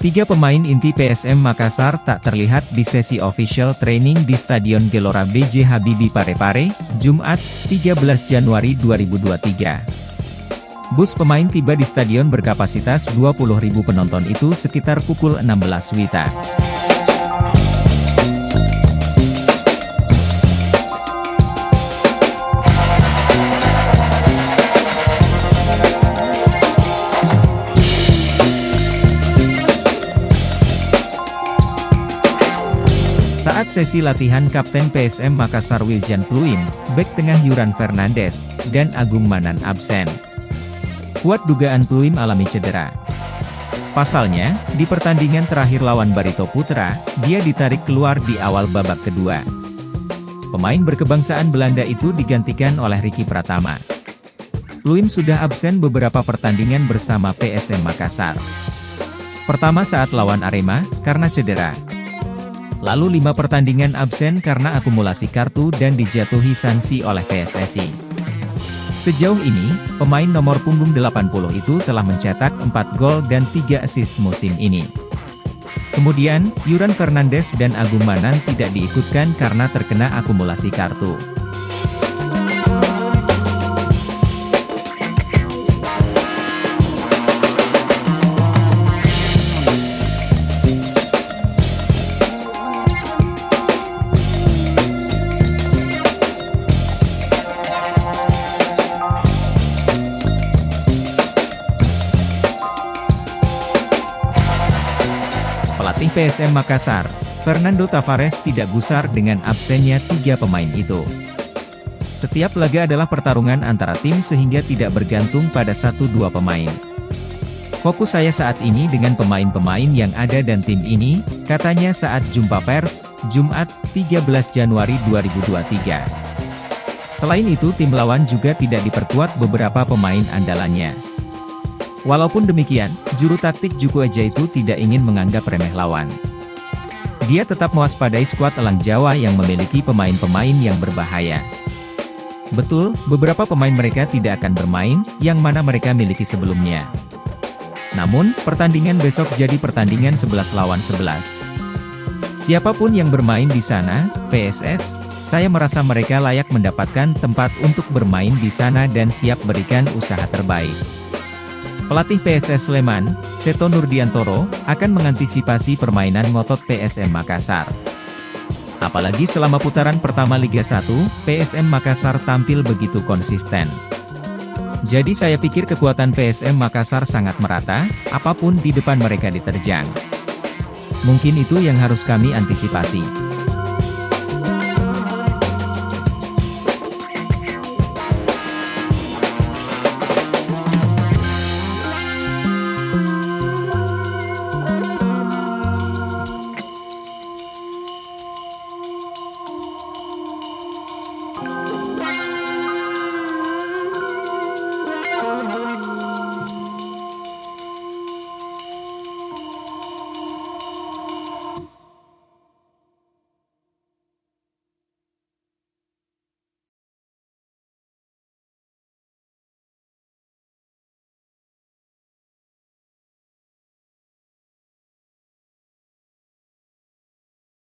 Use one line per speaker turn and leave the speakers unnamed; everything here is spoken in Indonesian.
Tiga pemain inti PSM Makassar tak terlihat di sesi official training di Stadion Gelora B.J. Habibie Parepare, Jumat, 13 Januari 2023. Bus pemain tiba di stadion berkapasitas 20.000 penonton itu sekitar pukul 16 WITA. Saat sesi latihan Kapten PSM Makassar Wiljan Pluim, bek tengah Yuran Fernandes, dan Agung Manan absen. Kuat dugaan Pluim alami cedera. Pasalnya, di pertandingan terakhir lawan Barito Putra, dia ditarik keluar di awal babak kedua. Pemain berkebangsaan Belanda itu digantikan oleh Ricky Pratama. Pluim sudah absen beberapa pertandingan bersama PSM Makassar. Pertama saat lawan Arema, karena cedera. Lalu 5 pertandingan absen karena akumulasi kartu dan dijatuhi sanksi oleh PSSI. Sejauh ini, pemain nomor punggung 80 itu telah mencetak 4 gol dan 3 assist musim ini. Kemudian, Yuran Fernandes dan Agung Manan tidak diikutkan karena terkena akumulasi kartu. Pelatih PSM Makassar, Fernando Tavares tidak gusar dengan absennya 3 pemain itu. Setiap laga adalah pertarungan antara tim sehingga tidak bergantung pada 1-2 pemain. Fokus saya saat ini dengan pemain-pemain yang ada dan tim ini, katanya saat jumpa pers, Jumat, 13 Januari 2023. Selain itu tim lawan juga tidak diperkuat beberapa pemain andalannya. Walaupun demikian, juru taktik Juku Eja itu tidak ingin menganggap remeh lawan. Dia tetap mewaspadai skuad Elang Jawa yang memiliki pemain-pemain yang berbahaya. Betul, beberapa pemain mereka tidak akan bermain, yang mana mereka miliki sebelumnya. Namun, pertandingan besok jadi pertandingan 11 lawan 11. Siapapun yang bermain di sana, PSS, saya merasa mereka layak mendapatkan tempat untuk bermain di sana dan siap berikan usaha terbaik. Pelatih PSS Sleman, Seto Nurdiantoro, akan mengantisipasi permainan ngotot PSM Makassar. Apalagi selama putaran pertama Liga 1, PSM Makassar tampil begitu konsisten. Jadi saya pikir kekuatan PSM Makassar sangat merata, apapun di depan mereka diterjang. Mungkin itu yang harus kami antisipasi.